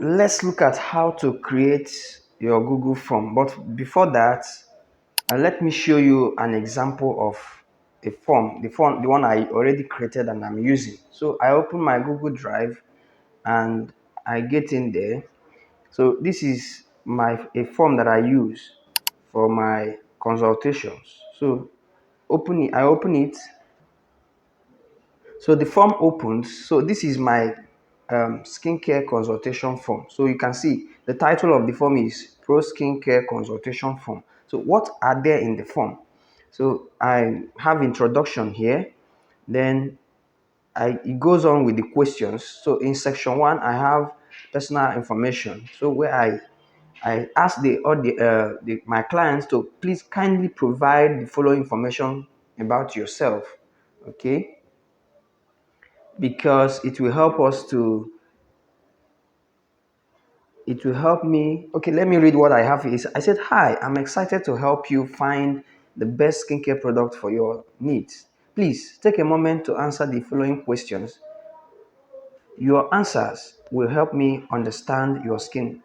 let's look at how to create your Google form. But before that, let me show you an example of a form, the one I already created and I'm using. So I open my Google Drive and I get in there. So this is a form that I use for my consultations. So I open it. So the form opens. So this is my skincare consultation form. So you can see the title of the form is Pro Skincare Consultation Form. So what are there in the form? So I have introduction here. Then it goes on with the questions. So in section one, I have personal information. So where I ask my clients to please kindly provide the following information about yourself. Okay, because it will help me. Okay, let me read what I have here. I said, hi, I'm excited to help you find the best skincare product for your needs. Please take a moment to answer the following questions. Your answers will help me understand your skin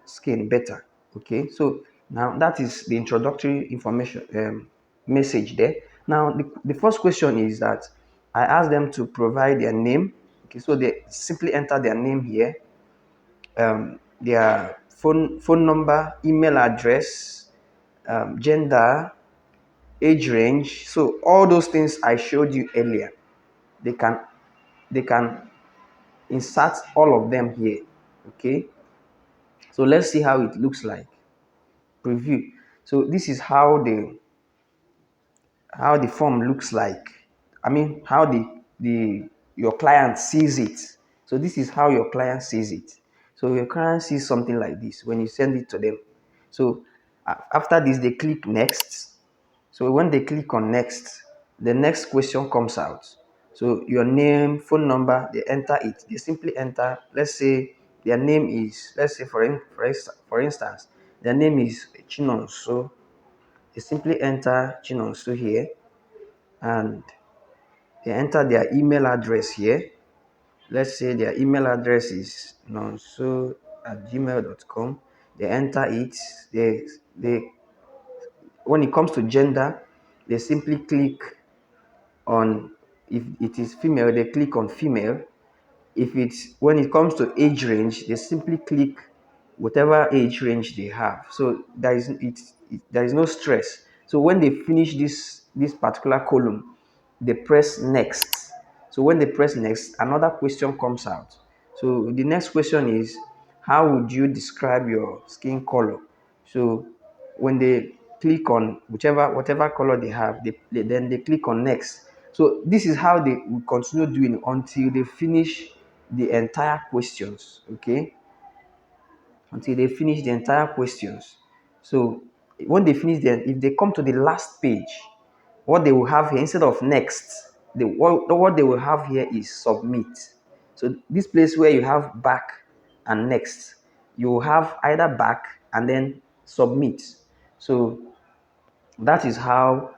better. Okay, so now that is the introductory information message there. Now the first question is that I ask them to provide their name. Okay, so they simply enter their name here, their phone number, email address, gender, age range. So all those things I showed you earlier, they can they can insert all of them here. Okay, so let's see how it looks like. Preview. So this is how the form looks like. I mean, how the your client sees it. So this is how your client sees it. So your client sees something like this when you send it to them. So after this, they click next. So when they click on next, the next question comes out. So your name, phone number, they enter it. They simply enter. Let's say their name is. Let's say for instance, their name is Chinon. So they simply enter Chinonso here and they enter their email address here. Let's say their email address is nonso@gmail.com. They enter it. They when it comes to gender, they simply click on, if it is female, they click on female. If it's when it comes to age range, they simply click whatever age range they have. So there is no stress. So when they finish this particular column, they press next. So when they press next, another question comes out. So the next question is, how would you describe your skin color? So when they click on whatever color they have, then they click on next. So this is how they will continue doing until they finish the entire questions. Okay, until they finish the entire questions. So when they finish them, if they come to the last page, what they will have here instead of next, what they will have here is submit. So this place where you have back and next, you will have either back and then submit. So that is how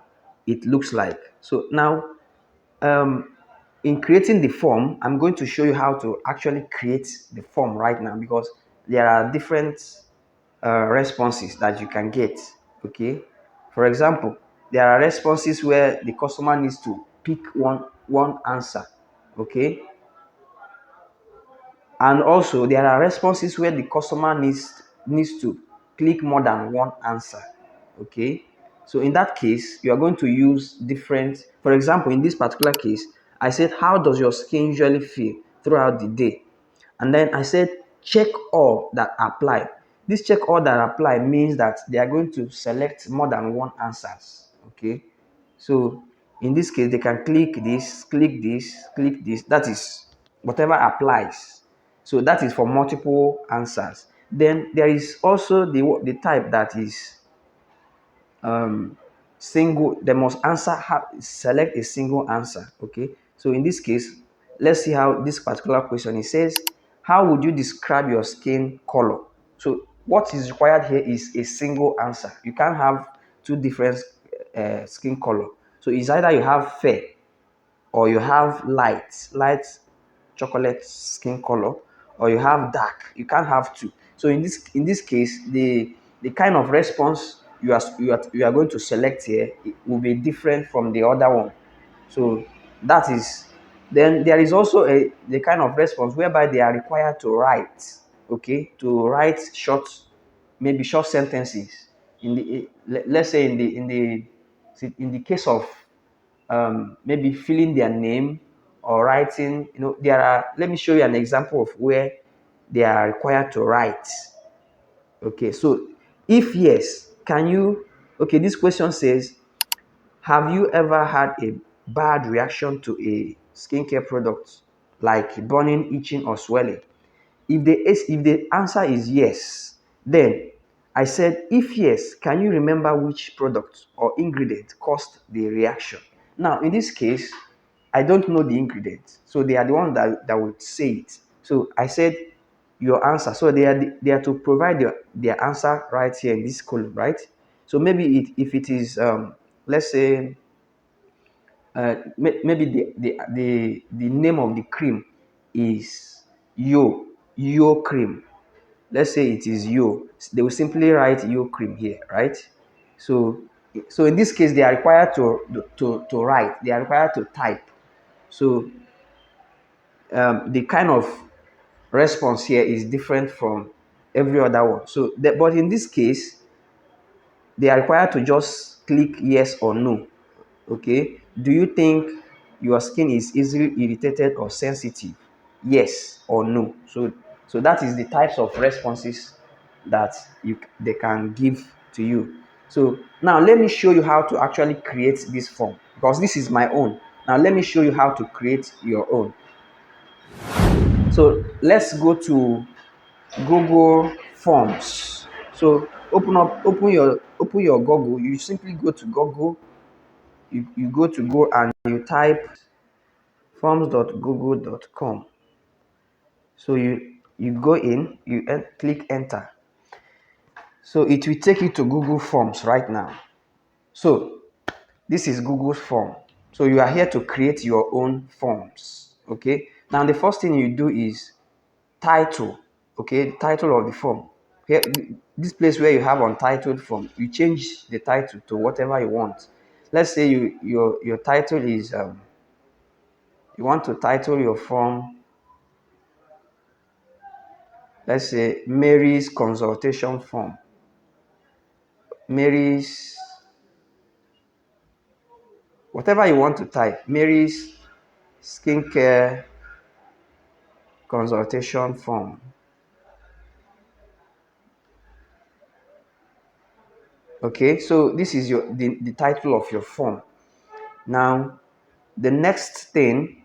it looks like. So now, um, in creating the form, I'm going to show you how to actually create the form right now, because there are different responses that you can get. Okay, for example, there are responses where the customer needs to pick one answer. Okay, and also there are responses where the customer needs to click more than one answer. Okay, so in that case you are going to use different. For example, in this particular case, I said, how does your skin usually feel throughout the day? And then I said, check all that apply. This check all that apply means that they are going to select more than one answers. Okay, so in this case they can click this, click this, click this. That is whatever applies. So that is for multiple answers. Then there is also the type that is single. They must select a single answer. Okay, so in this case, let's see how this particular question, it says, how would you describe your skin color? So what is required here is a single answer. You can't have two different skin color. So it's either you have fair or you have light chocolate skin color, or you have dark. You can't have two. So in this case, the kind of response you are going to select here, it will be different from the other one. So that is, then there is also the kind of response whereby they are required to write, okay, to write short, maybe short sentences. Let's say in the case of maybe filling their name or writing, there are, let me show you an example of where they are required to write. Okay, so if yes, can you, okay, this question says, have you ever had a bad reaction to a skincare product like burning, itching, or swelling? If the answer is yes, then I said, if yes, can you remember which product or ingredient caused the reaction? Now, in this case, I don't know the ingredient, so they are the one that would say it. So I said your answer. So they are to provide their answer right here in this column, right? So maybe if it is let's say maybe the name of the cream is yo cream. Let's say it is yo, they will simply write yo cream here, right? So in this case, they are required to write, they are required to type. So the kind of response here is different from every other one. But in this case, they are required to just click yes or no. Okay, do you think your skin is easily irritated or sensitive? Yes or no. So that is the types of responses that they can give to you. So now let me show you how to actually create this form, because this is my own. Now let me show you how to create your own. So let's go to Google Forms. So open your Google. You simply go to Google. You go to Google and you type forms.google.com. So you go in, click enter. So it will take you to Google Forms right now. So this is Google's form. So you are here to create your own forms. Okay. Now the first thing you do is title. Okay, the title of the form. Here, this place where you have untitled form, you change the title to whatever you want. Let's say your title is you want to title your form, let's say Mary's consultation form. Mary's, whatever you want to type, Mary's skincare consultation form. Okay, so this is the title of your form. Now, the next thing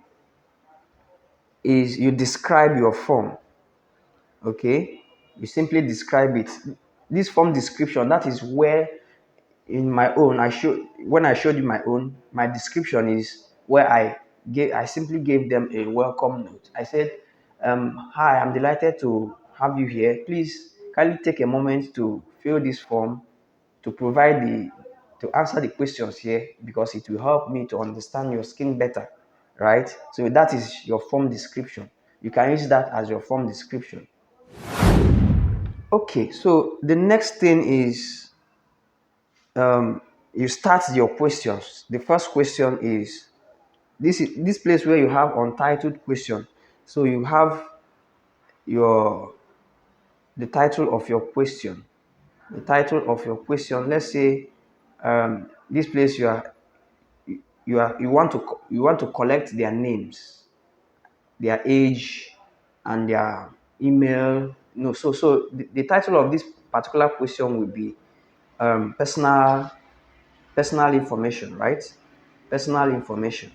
is you describe your form. Okay, you simply describe it. This form description, that is where in my own when I showed you my own, my description is where I simply gave them a welcome note. I said, hi, I'm delighted to have you here. Please kindly take a moment to fill this form to provide to answer the questions here, because it will help me to understand your skin better, right? So that is your form description. You can use that as your form description. Okay, so the next thing is you start your questions. The first question is this place where you have untitled question. So you have your the title of your question. The title of your question. Let's say this place you want to collect their names, their age, and their email. No, so the title of this particular question will be personal information, right? Personal information.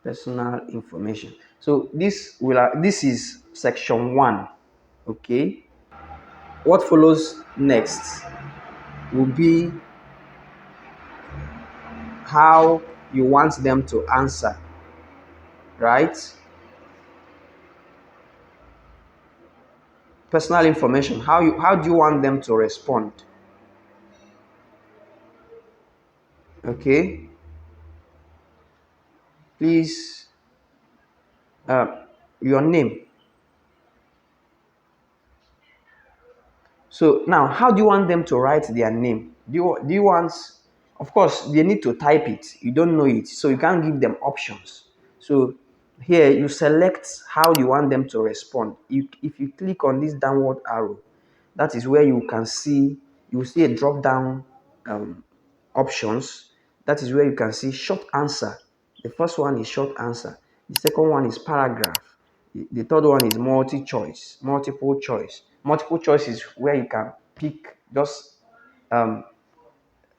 Personal information. So this is section 1. Okay. What follows next will be how you want them to answer, right? Personal information. How do you want them to respond? Okay. Please your name. So now, how do you want them to write their name? Do you want, of course, they need to type it. You don't know it, so you can't give them options. So here you select how you want them to respond. If you click on this downward arrow, that is where you will see a drop down um, options. That is where you can see short answer. The first one is short answer. The second one is paragraph. The third one is multi-choice, multiple choice. Multiple choice is where you can pick, just um,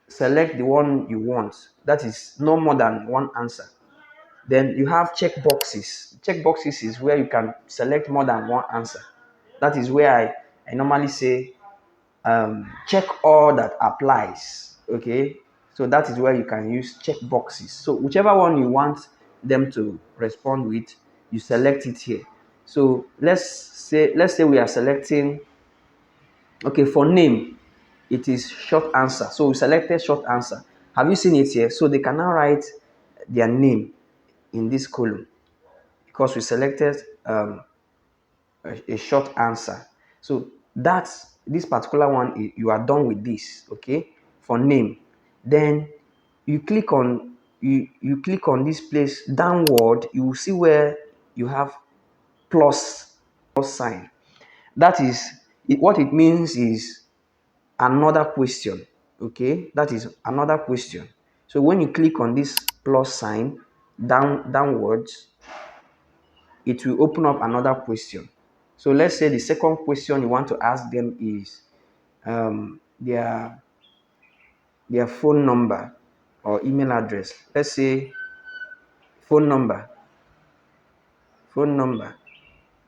select the one you want. That is no more than one answer. Then you have check boxes. Check boxes is where you can select more than one answer. That is where I normally say check all that applies. Okay, so that is where you can use check boxes. So whichever one you want them to respond with, you select it here. So let's say we are selecting, okay, for name it is short answer, so we selected short answer. Have you seen it here? So they can now write their name in this column because we selected a short answer. So that's this particular one. You are done with this. Okay, for name. Then you click on this place downward. You will see where you have plus sign. That is what it means is another question. Okay, that is another question. So when you click on this plus sign downwards, it will open up another question. So let's say the second question you want to ask them is their phone number or email address. Let's say phone number, phone number.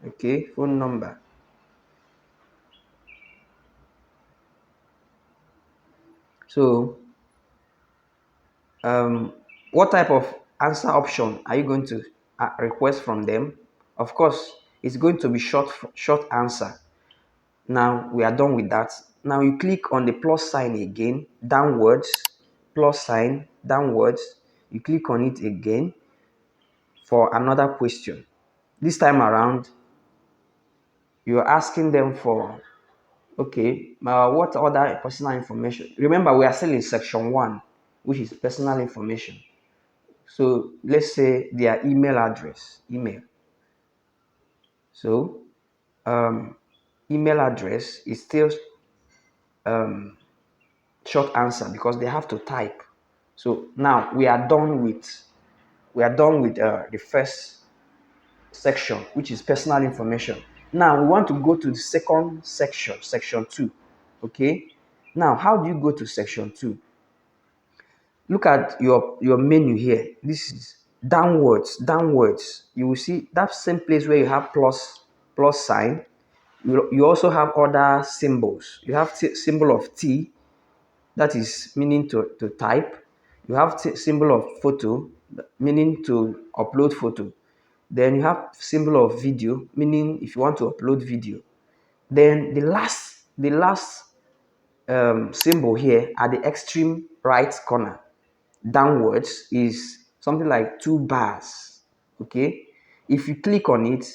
Okay, phone number. So what type of answer option are you going to request from them? Of course, it's going to be short answer. Now we are done with that. Now you click on the plus sign again, downwards, plus sign, downwards. You click on it again for another question. This time around, you're asking them for, okay, what other personal information? Remember, we are still in section 1, which is personal information. So let's say their email address, email. So email address is still short answer because they have to type. So now we are done with the first section, which is personal information. Now we want to go to the second section, section 2. Okay, now how do you go to section 2? Look at your menu here. This is downwards. You will see that same place where you have plus sign. You also have other symbols. You have symbol of T, that is meaning to type. You have symbol of photo, meaning to upload photo. Then you have symbol of video, meaning if you want to upload video. Then the last symbol here at the extreme right corner downwards is something like two bars. Okay, if you click on it,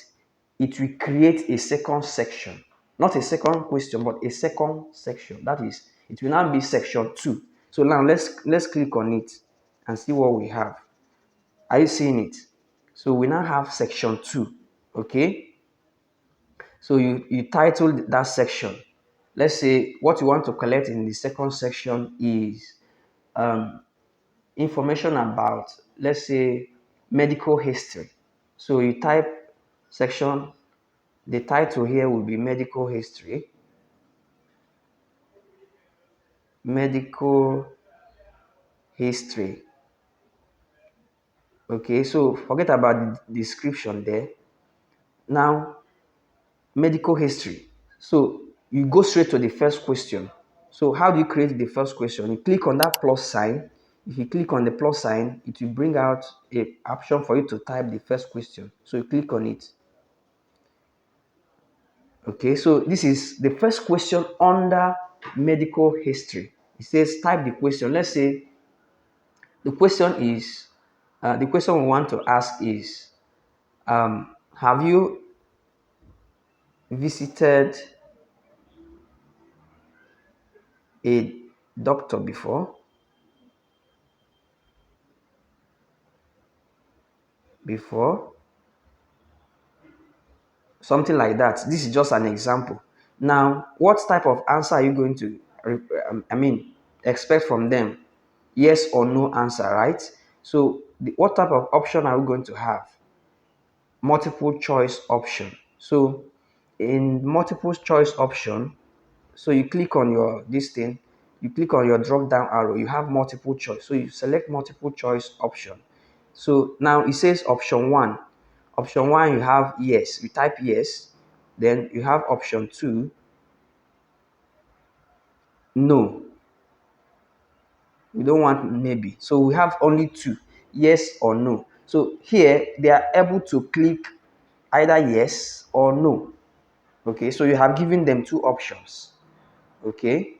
it will create a second section, not a second question but a second section. That is, it will now be section 2. So now let's click on it and see what we have. Are you seeing it? So we now have section 2. Okay, so you titled that section. Let's say what you want to collect in the second section is information about, let's say, medical history. So you type section, the title here will be medical history. Medical history. Okay, so forget about the description there. Now, medical history. So you go straight to the first question. So how do you create the first question? You click on that plus sign. If you click on the plus sign, it will bring out a option for you to type the first question. So you click on it. Okay, so this is the first question under medical history. It says type the question. Let's say the question is, the question we want to ask is, Have you visited a doctor before? Before? Something like that. This is just an example. Now, what type of answer are you going to, expect from them? Yes or no answer, right? So, what type of option are we going to have? Multiple choice option. So, in multiple choice option, so you click on your this thing, you click on your drop down arrow, you have multiple choice. So you select multiple choice option. So now it says option one. Option one, you have yes, you type yes. Then you have option two, no. We don't want maybe. So we have only two, yes or no. So here they are able to click either yes or no. Okay, so you have given them two options. Okay,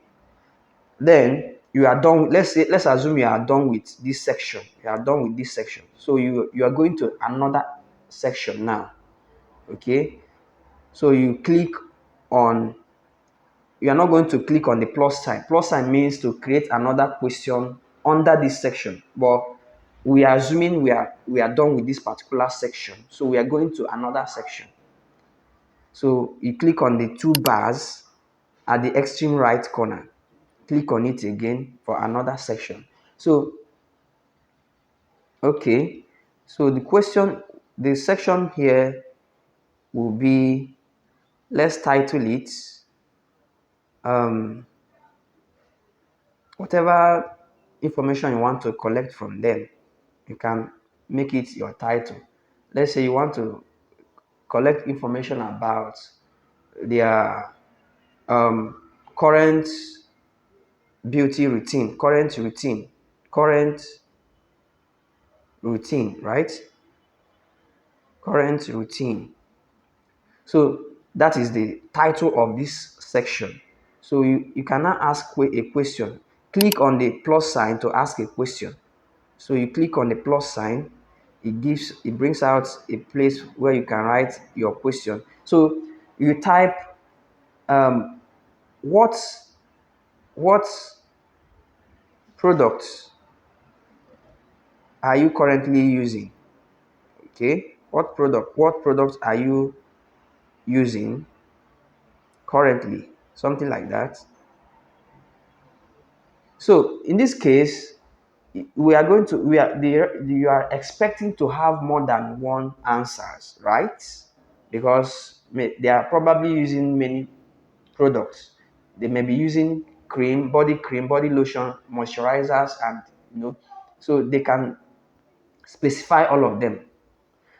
then you are done. Let's assume you are done with this section. You are done with this section. So you are going to another section now. Okay, so you click on, you are not going to click on the plus sign. Plus sign means to create another question under this section, but we are assuming we are done with this particular section, so we are going to another section. So you click on the two bars at the extreme right corner, click on it again for another section. So okay, so the section here will be, let's title it um whatever information you want to collect from them, you can make it your title. Let's say you want to collect information about their um, current beauty routine, current routine, right? Current routine. So that is the title of this section. So you can now ask a question. Click on the plus sign to ask a question. So you click on the plus sign, it brings out a place where you can write your question. So you type um, what what products are you currently using? Okay, what products are you using currently? Something like that. So in this case, you are expecting to have more than one answers, right? Because they are probably using many products. They may be using cream, body lotion, moisturizers, and so they can specify all of them.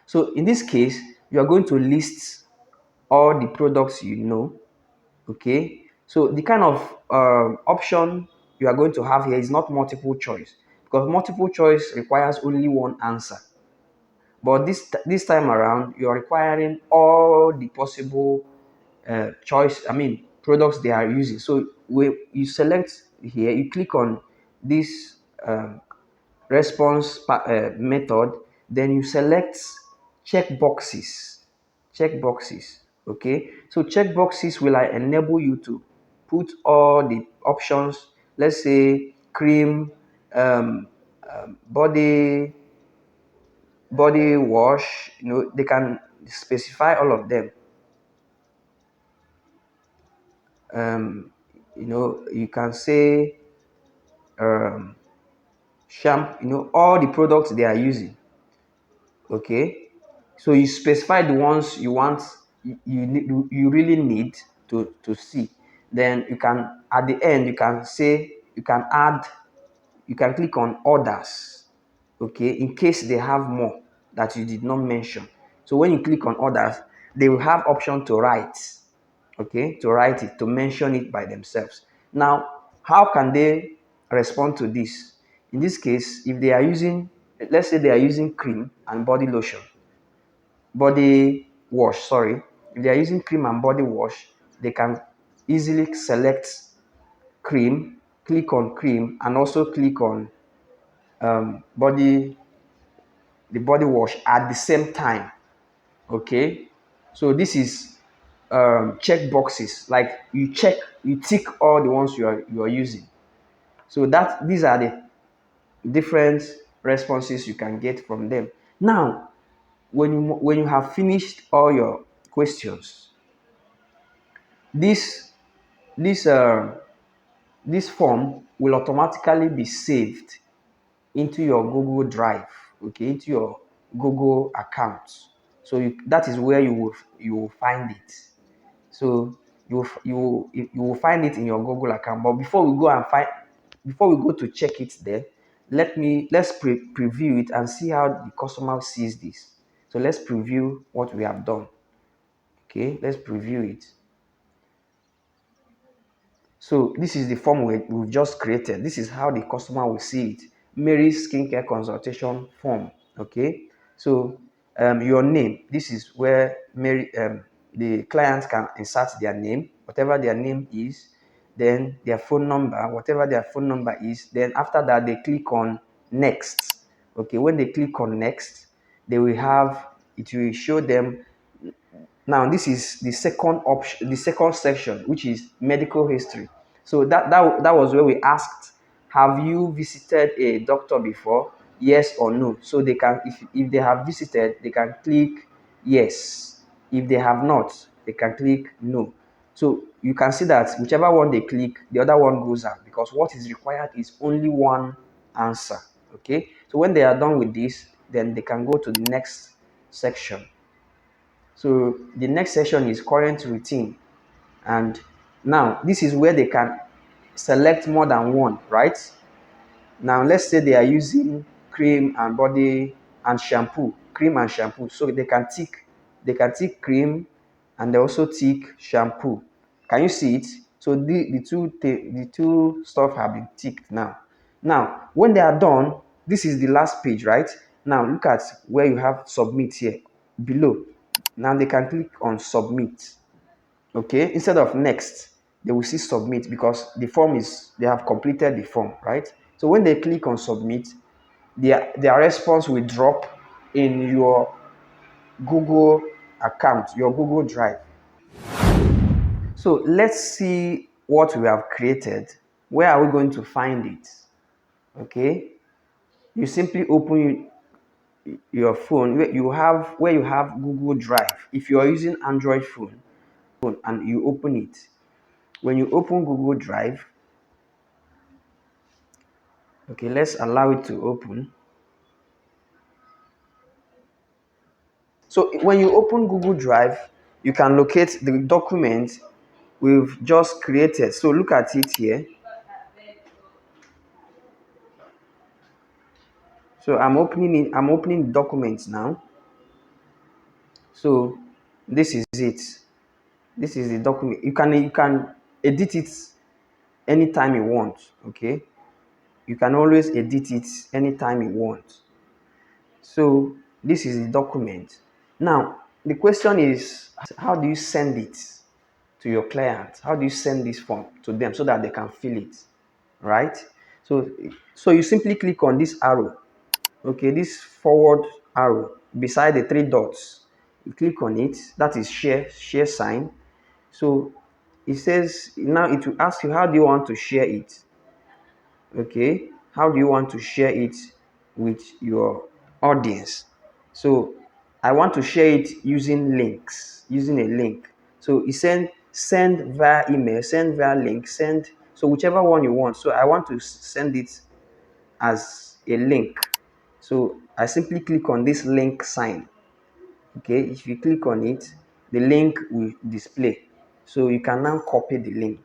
So in this case, you are going to list all the products you know. Okay, so the kind of option you are going to have here is not multiple choice, because multiple choice requires only one answer. But this time around, you are requiring all the possible products they are using. So you select here, you click on this response method, then you select check boxes. Check boxes. Okay, so check boxes will enable you to put all the options. Let's say cream, body wash. They can specify all of them. You can say shampoo. All the products they are using. Okay, so you specify the ones you want, you really need to see. Then you can, at the end, you can say, you can add, you can click on others. Okay, in case they have more that you did not mention. So when you click on others, they will have option to write. Okay, to write it, to mention it by themselves. Now, how can they respond to this? In this case, if they are using, let's say they are using cream and body wash, sorry. If they are using cream and body wash, they can easily select cream, click on cream, and also click on body the body wash at the same time. Okay, so this is check boxes, like you tick all the ones you are using. So that these are the different responses you can get from them. Now, when you have finished all your questions, this this uh, this form will automatically be saved into your Google Drive, okay, into your Google account. So that is where you will find it. So you will find it in your Google account. But before we go to check it there, let's preview it and see how the customer sees this. So let's preview what we have done. Okay, let's preview it. So this is the form we've just created. This is how the customer will see it. Mary's skincare consultation form. Okay. So your name. This is where the client can insert their name, whatever their name is, then their phone number, whatever their phone number is. Then after that, they click on next. Okay. When they click on next, they will have it will show them. Now, this is the second option, the second section, which is medical history. So that was where we asked, have you visited a doctor before? Yes or no. So they can, if they have visited, they can click yes. If they have not, they can click no. So you can see that whichever one they click, the other one goes out, because what is required is only one answer. Okay. So when they are done with this, then they can go to the next section. So the next section is current routine. And now this is where they can select more than one, right? Now let's say they are using cream and body and shampoo, cream and shampoo. So they can tick cream and they also tick shampoo. Can you see it? So the two stuff have been ticked now. Now, when they are done, this is the last page, right? Now look at where you have submit here below. Now they can click on submit. Okay, instead of next, they will see submit, because they have completed the form, right? So when they click on submit, their response will drop in your Google account, your Google Drive. So let's see what we have created. Where are we going to find it? Okay, you simply open your phone where you have Google Drive. If you are using Android phone and you open it, when you open Google Drive, okay, let's allow it to open. So when you open Google Drive, you can locate the document we've just created. So look at it here. So I'm opening the document now. So this is it. This is the document. You can edit it anytime you want. Okay. You can always edit it anytime you want. So this is the document. Now the question is, how do you send it to your client? How do you send this form to them so that they can fill it, right? So you simply click on this arrow, okay, this forward arrow beside the three dots. You click on it. That is share sign. So it says now it will ask you, how do you want to share it? Okay, how do you want to share it with your audience? So I want to share it using a link. So it send via email, send via link, send, so whichever one you want. So I want to send it as a link. So I simply click on this link sign. Okay, if you click on it, the link will display. So you can now copy the link.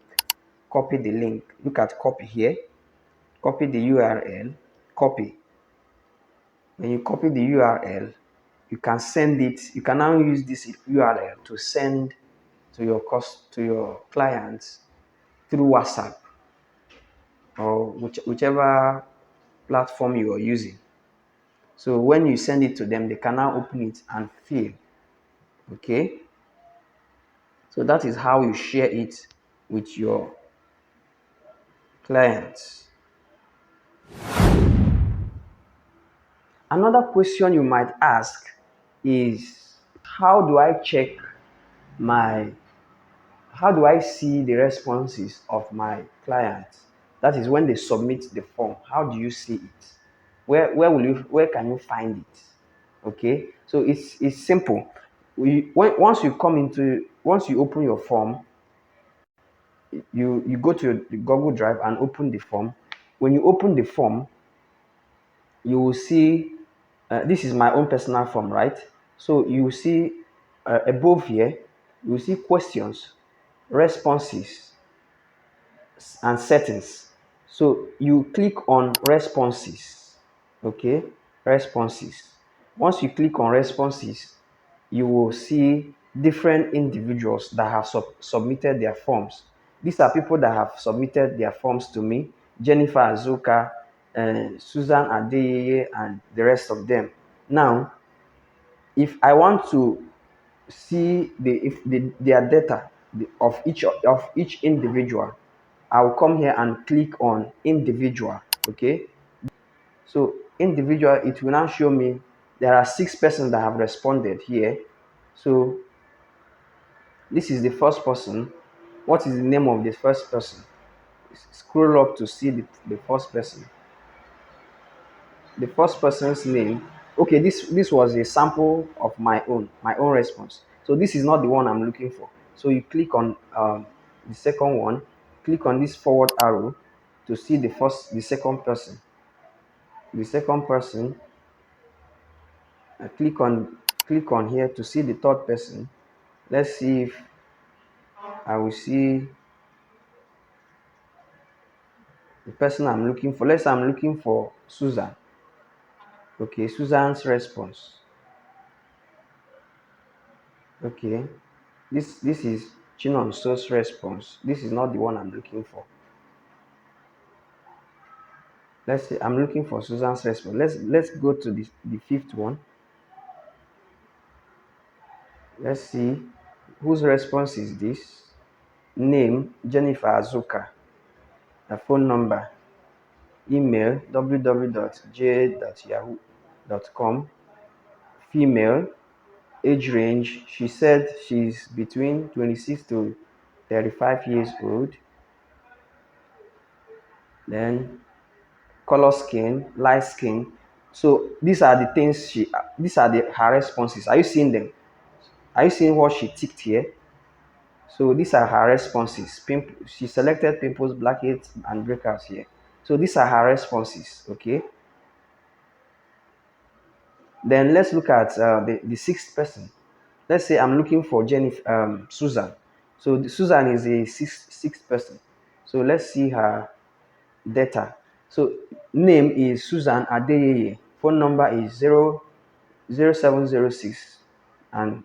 Copy the link. Look at copy here. Copy the URL. Copy. When you copy the URL, you can send it. You can now use this URL to send to your clients through WhatsApp or whichever platform you are using. So when you send it to them, they can now open it and fill. Okay. So that is how you share it with your clients. Another question you might ask is, how do I check my how do I see the responses of my clients? That is when they submit the form. How do you see it? Where can you find it? Okay, so it's simple. Once you open your form, you go to the Google Drive and open the form. When you open the form, you will see this is my own personal form, right? So you will see above here, you will see questions, responses, and settings. So you click on responses. Okay, responses. Once you click on responses, you will see different individuals that have submitted their forms. These are people that have submitted their forms to me: Jennifer Azuka, Susan Adeyeye, and the rest of them. Now, if I want to see their data of each individual, I'll come here and click on individual. Okay, so individual, it will now show me there are 6 persons that have responded here. So this is the first person. What is the name of the first person? Scroll up to see the first person. The first person's name. Okay, this was a sample of my own response. So this is not the one I'm looking for. So you click on the second one, click on this forward arrow to see the second person. The second person, uh, click on click on here to see the third person. Let's see if I will see the person I'm looking for. Let's say I'm looking for Susan. Okay, Susan's response. Okay, this is Chinonso's response. This is not the one I'm looking for. Let's say I'm looking for Susan's response. Let's go to the fifth one. Let's see whose response is this. Name Jennifer Azuka. A phone number, email www.j.yahoo.com, female, age range, she said she's between 26 to 35 years old. Then color skin, light skin. So these are the things these are her responses. Are you seeing them? Are you seeing what she ticked here? So these are her responses. She selected pimples, blackheads, and breakouts here. So these are her responses. Okay. Then let's look at the sixth person. Let's say I'm looking for Susan. So Susan is a sixth person. So let's see her data. So name is Susan Adeyeye. Phone number is 0706, and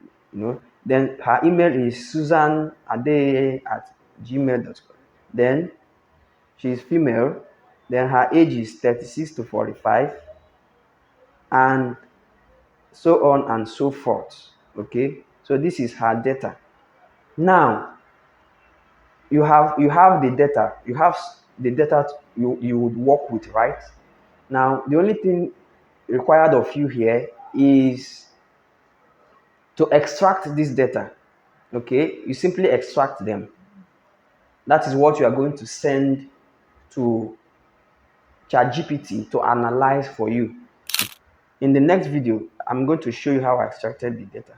then her email is susanadeyeye@gmail.com. Then she's female. Then her age is 36 to 45, and so on and so forth. Okay, so this is her data. Now you have the data you would work with, right? Now the only thing required of you here is to extract this data. Okay, you simply extract them. That is what you are going to send to ChatGPT to analyze for you. In the next video, I'm going to show you how I extracted the data.